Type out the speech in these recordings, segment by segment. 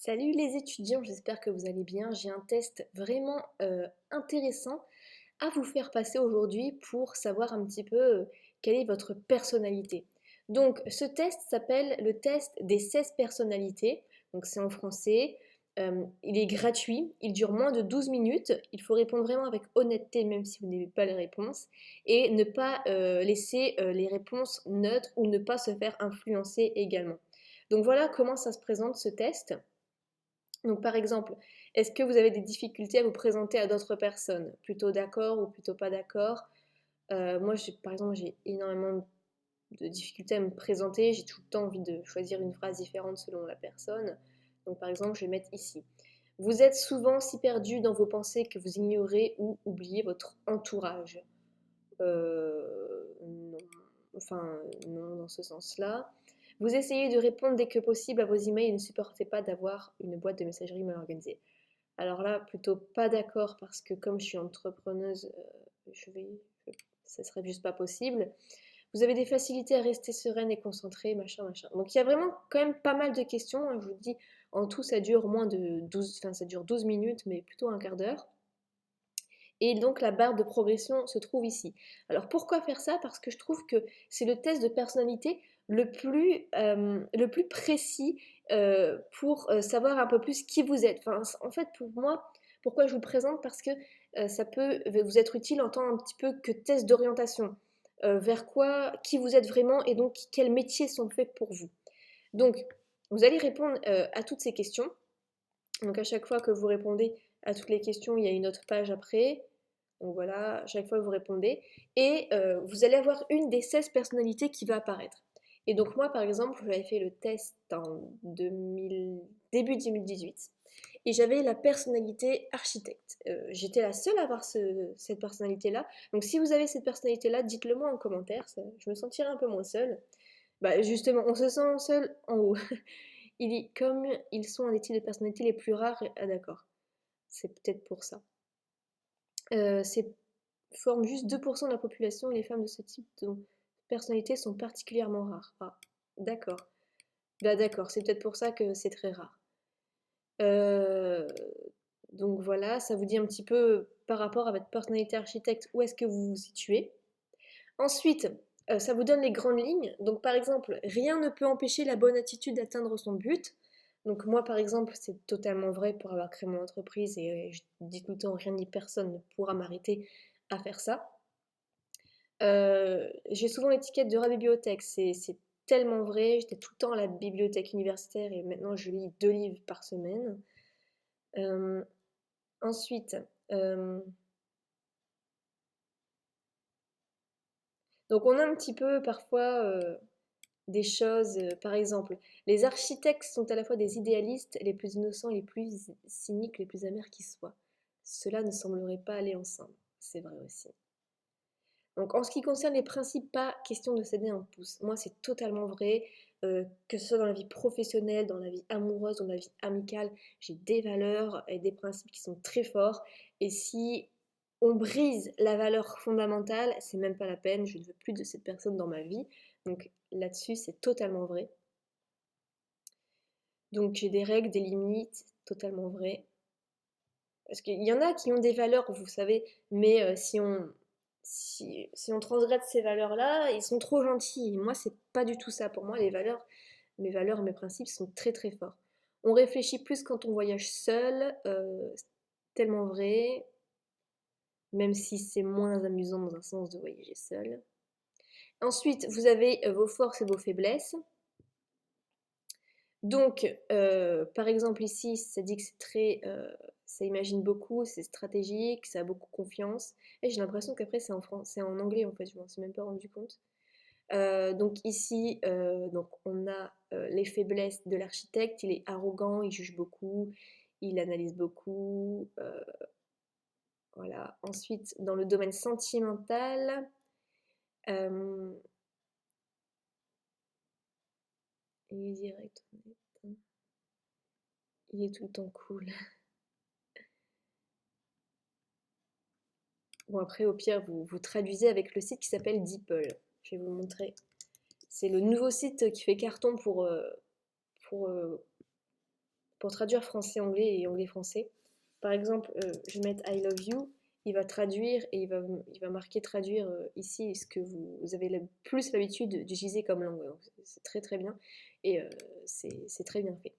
Salut les étudiants, j'espère que vous allez bien. J'ai un test vraiment intéressant à vous faire passer aujourd'hui pour savoir un petit peu quelle est votre personnalité. Donc ce test s'appelle le test des 16 personnalités, donc c'est en français. Il est gratuit, il dure moins de 12 minutes, il faut répondre vraiment avec honnêteté même si vous n'avez pas les réponses et ne pas laisser les réponses neutres ou ne pas se faire influencer également. Donc voilà comment ça se présente ce test. Donc par exemple, est-ce que vous avez des difficultés à vous présenter à d'autres personnes? Plutôt d'accord ou plutôt pas d'accord? Moi, par exemple, j'ai énormément de difficultés à me présenter. J'ai tout le temps envie de choisir une phrase différente selon la personne. Donc par exemple, je vais mettre ici. Vous êtes souvent si perdu dans vos pensées que vous ignorez ou oubliez votre entourage. Non. Enfin, non, dans ce sens-là. Vous essayez de répondre dès que possible à vos emails et ne supportez pas d'avoir une boîte de messagerie mal organisée. Alors là, plutôt pas d'accord parce que comme je suis entrepreneuse, je vais, ça serait juste pas possible. Vous avez des facilités à rester sereine et concentrée, machin, machin. Donc il y a vraiment quand même pas mal de questions, hein. Je vous dis, en tout, ça dure moins de 12, enfin ça dure 12 minutes, mais plutôt un quart d'heure. Et donc la barre de progression se trouve ici. Alors pourquoi faire ça? Parce que je trouve que c'est le test de personnalité le plus précis pour savoir un peu plus qui vous êtes. Enfin, en fait, pour moi, pourquoi je vous le présente? Parce que ça peut vous être utile en tant un petit peu que test d'orientation. Vers quoi, qui vous êtes vraiment et donc quels métiers sont faits pour vous. Donc, vous allez répondre à toutes ces questions. Donc à chaque fois que vous répondez à toutes les questions, il y a une autre page après. Donc voilà, à chaque fois vous répondez. Et vous allez avoir une des 16 personnalités qui va apparaître. Et donc moi par exemple, j'avais fait le test en 2000, début 2018. Et j'avais la personnalité architecte. J'étais la seule à avoir cette personnalité-là. Donc si vous avez cette personnalité-là, dites-le moi en commentaire. Je me sentirai un peu moins seule. Bah justement, on se sent seul en haut. Il dit comme ils sont un des types de personnalités les plus rares. Ah d'accord, c'est peut-être pour ça. C'est forment juste 2% de la population et les femmes de ce type de personnalité sont particulièrement rares. Ah, d'accord. Bah d'accord, c'est peut-être pour ça que c'est très rare. Euh, donc voilà, ça vous dit un petit peu par rapport à votre personnalité architecte où est-ce que vous vous situez. Ensuite, ça vous donne les grandes lignes. Donc par exemple, rien ne peut empêcher la bonne attitude d'atteindre son but. Donc moi par exemple, c'est totalement vrai pour avoir créé mon entreprise et je dis tout le temps, rien ni personne ne pourra m'arrêter à faire ça. J'ai souvent l'étiquette de rat bibliothèque, c'est tellement vrai. J'étais tout le temps à la bibliothèque universitaire et maintenant je lis 2 livres par semaine. Euh, ensuite, euh, donc on a un petit peu parfois des choses, par exemple, les architectes sont à la fois des idéalistes, les plus innocents et les plus cyniques, les plus amers qui soient. Cela ne semblerait pas aller ensemble. C'est vrai aussi. Donc en ce qui concerne les principes, pas question de céder un pouce. Moi, c'est totalement vrai, que ce soit dans la vie professionnelle, dans la vie amoureuse, dans la vie amicale, j'ai des valeurs et des principes qui sont très forts. Et si on brise la valeur fondamentale, c'est même pas la peine, je ne veux plus de cette personne dans ma vie. Donc là-dessus, c'est totalement vrai. Donc j'ai des règles, des limites, totalement vrai. Parce qu'il y en a qui ont des valeurs, vous savez, mais si on transgresse ces valeurs-là, ils sont trop gentils. Et moi, c'est pas du tout ça. Pour moi, mes valeurs, mes principes sont très très forts. On réfléchit plus quand on voyage seul, c'est tellement vrai, même si c'est moins amusant dans un sens de voyager seul. Ensuite, vous avez vos forces et vos faiblesses. Donc, par exemple ici, ça dit que c'est très, ça imagine beaucoup, c'est stratégique, ça a beaucoup confiance. Et j'ai l'impression qu'après c'est en anglais en fait, je m'en suis même pas rendu compte. Donc ici, donc on a les faiblesses de l'architecte. Il est arrogant, il juge beaucoup, il analyse beaucoup. Voilà. Ensuite, dans le domaine sentimental, euh, il est direct, honnête. Il est tout le temps cool. Bon, après, au pire, vous traduisez avec le site qui s'appelle DeepL. Je vais vous montrer. C'est le nouveau site qui fait carton pour pour traduire français-anglais et anglais-français. Par exemple, je vais mettre I love you, il va traduire et il va marquer traduire ici ce que vous avez plus l'habitude d'utiliser comme langue. C'est très très bien et c'est très bien fait.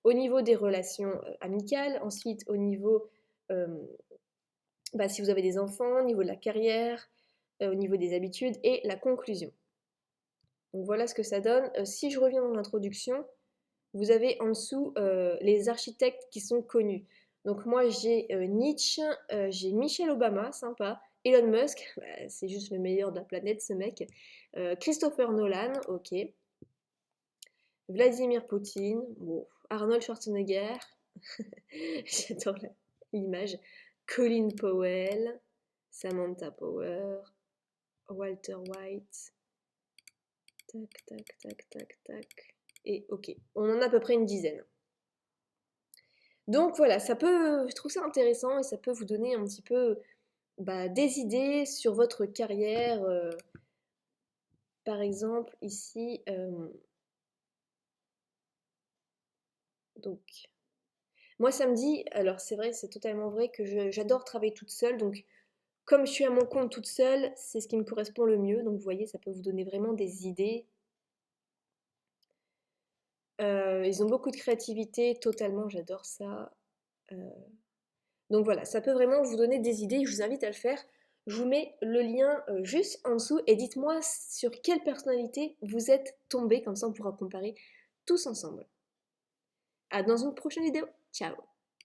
Au niveau des relations amicales, ensuite au niveau, si vous avez des enfants, au niveau de la carrière, au niveau des habitudes et la conclusion. Donc voilà ce que ça donne. Si je reviens dans l'introduction, vous avez en dessous les architectes qui sont connus. Donc moi j'ai Nietzsche, j'ai Michelle Obama, sympa, Elon Musk, bah, c'est juste le meilleur de la planète ce mec, Christopher Nolan, ok, Vladimir Poutine, bon, Arnold Schwarzenegger, j'adore l'image, Colin Powell, Samantha Power, Walter White, tac, tac, tac, tac, tac, et ok, on en a à peu près une dizaine. Donc voilà, je trouve ça intéressant et ça peut vous donner un petit peu des idées sur votre carrière. Par exemple, ici, donc, moi ça me dit, alors c'est vrai, c'est totalement vrai que j'adore travailler toute seule, donc comme je suis à mon compte toute seule, c'est ce qui me correspond le mieux, donc vous voyez, ça peut vous donner vraiment des idées. Ils ont beaucoup de créativité, totalement, j'adore ça. Donc voilà, ça peut vraiment vous donner des idées, je vous invite à le faire. Je vous mets le lien juste en dessous et dites-moi sur quelle personnalité vous êtes tombé, comme ça on pourra comparer tous ensemble. À dans une prochaine vidéo, ciao!